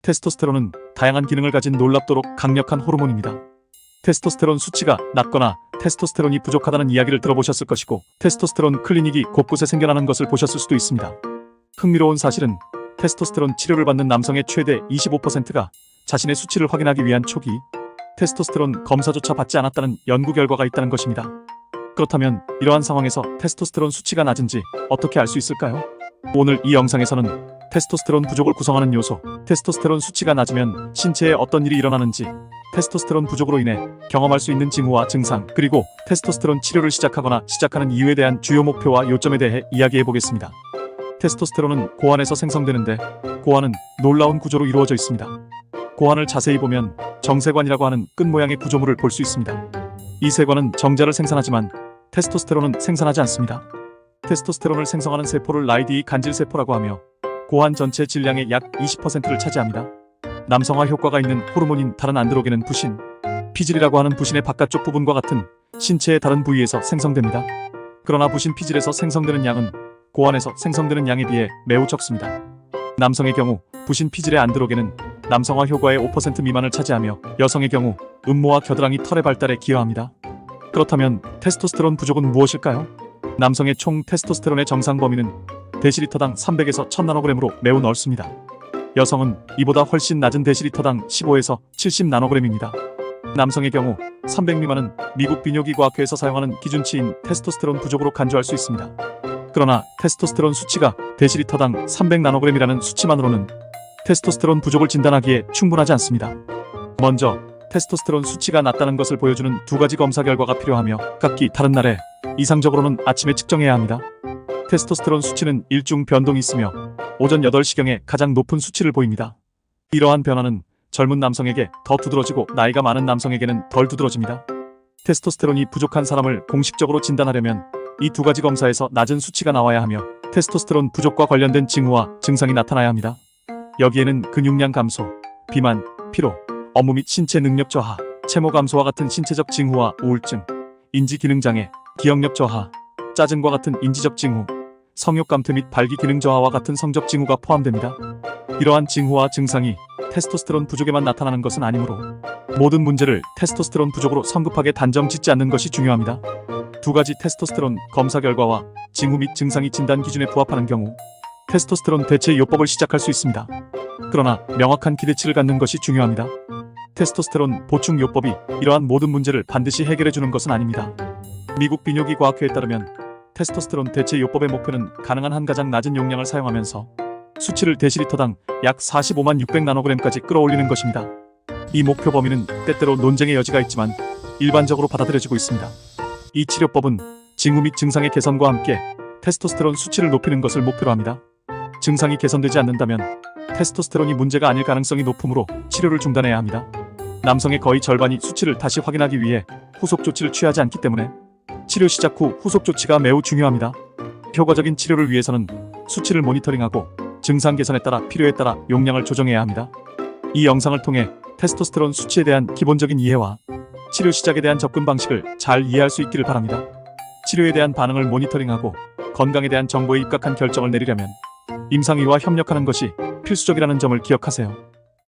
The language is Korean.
테스토스테론은 다양한 기능을 가진 놀랍도록 강력한 호르몬입니다. 테스토스테론 수치가 낮거나 테스토스테론이 부족하다는 이야기를 들어보셨을 것이고, 테스토스테론 클리닉이 곳곳에 생겨나는 것을 보셨을 수도 있습니다. 흥미로운 사실은 테스토스테론 치료를 받는 남성의 최대 25%가 자신의 수치를 확인하기 위한 초기 테스토스테론 검사조차 받지 않았다는 연구 결과가 있다는 것입니다. 그렇다면 이러한 상황에서 테스토스테론 수치가 낮은지 어떻게 알 수 있을까요? 오늘 이 영상에서는 테스토스테론 부족을 구성하는 요소, 테스토스테론 수치가 낮으면 신체에 어떤 일이 일어나는지, 테스토스테론 부족으로 인해 경험할 수 있는 징후와 증상, 그리고 테스토스테론 치료를 시작하거나 시작하는 이유에 대한 주요 목표와 요점에 대해 이야기해 보겠습니다. 테스토스테론은 고환에서 생성되는데, 고환은 놀라운 구조로 이루어져 있습니다. 고환을 자세히 보면 정세관이라고 하는 끝 모양의 구조물을 볼 수 있습니다. 이 세관은 정자를 생산하지만 테스토스테론은 생산하지 않습니다. 테스토스테론을 생성하는 세포를 라이디 간질세포라고 하며 고환 전체 질량의 약 20%를 차지합니다. 남성화 효과가 있는 호르몬인 다른 안드로겐은 부신, 피질이라고 하는 부신의 바깥쪽 부분과 같은 신체의 다른 부위에서 생성됩니다. 그러나 부신 피질에서 생성되는 양은 고환에서 생성되는 양에 비해 매우 적습니다. 남성의 경우 부신 피질의 안드로겐은 남성화 효과의 5% 미만을 차지하며, 여성의 경우 음모와 겨드랑이 털의 발달에 기여합니다. 그렇다면 테스토스테론 부족은 무엇일까요? 남성의 총 테스토스테론의 정상 범위는 데시리터당 300에서 1000나노그램으로 매우 넓습니다. 여성은 이보다 훨씬 낮은 데시리터당 15에서 70나노그램입니다. 남성의 경우 300 미만은 미국 비뇨기과학회에서 사용하는 기준치인 테스토스테론 부족으로 간주할 수 있습니다. 그러나 테스토스테론 수치가 데시리터당 300나노그램이라는 수치만으로는 테스토스테론 부족을 진단하기에 충분하지 않습니다. 먼저 테스토스테론 수치가 낮다는 것을 보여주는 두 가지 검사 결과가 필요하며, 각기 다른 날에 이상적으로는 아침에 측정해야 합니다. 테스토스테론 수치는 일중 변동이 있으며 오전 8시경에 가장 높은 수치를 보입니다. 이러한 변화는 젊은 남성에게 더 두드러지고 나이가 많은 남성에게는 덜 두드러집니다. 테스토스테론이 부족한 사람을 공식적으로 진단하려면 이 두 가지 검사에서 낮은 수치가 나와야 하며, 테스토스테론 부족과 관련된 징후와 증상이 나타나야 합니다. 여기에는 근육량 감소, 비만, 피로, 업무 및 신체 능력 저하, 체모 감소와 같은 신체적 징후와 우울증, 인지 기능 장애, 기억력 저하, 짜증과 같은 인지적 징후, 성욕 감퇴 및 발기 기능 저하와 같은 성적 징후가 포함됩니다. 이러한 징후와 증상이 테스토스테론 부족에만 나타나는 것은 아니므로 모든 문제를 테스토스테론 부족으로 성급하게 단정 짓지 않는 것이 중요합니다. 두 가지 테스토스테론 검사 결과와 징후 및 증상이 진단 기준에 부합하는 경우 테스토스테론 대체 요법을 시작할 수 있습니다. 그러나 명확한 기대치를 갖는 것이 중요합니다. 테스토스테론 보충 요법이 이러한 모든 문제를 반드시 해결해 주는 것은 아닙니다. 미국 비뇨기과학회에 따르면 테스토스테론 대체 요법의 목표는 가능한 한 가장 낮은 용량을 사용하면서 수치를 데시리터당 약 45만 600나노그램까지 끌어올리는 것입니다. 이 목표 범위는 때때로 논쟁의 여지가 있지만 일반적으로 받아들여지고 있습니다. 이 치료법은 징후 및 증상의 개선과 함께 테스토스테론 수치를 높이는 것을 목표로 합니다. 증상이 개선되지 않는다면 테스토스테론이 문제가 아닐 가능성이 높으므로 치료를 중단해야 합니다. 남성의 거의 절반이 수치를 다시 확인하기 위해 후속 조치를 취하지 않기 때문에 치료 시작 후 후속 조치가 매우 중요합니다. 효과적인 치료를 위해서는 수치를 모니터링하고 증상 개선에 따라 필요에 따라 용량을 조정해야 합니다. 이 영상을 통해 테스토스테론 수치에 대한 기본적인 이해와 치료 시작에 대한 접근 방식을 잘 이해할 수 있기를 바랍니다. 치료에 대한 반응을 모니터링하고 건강에 대한 정보에 입각한 결정을 내리려면 임상의와 협력하는 것이 필수적이라는 점을 기억하세요.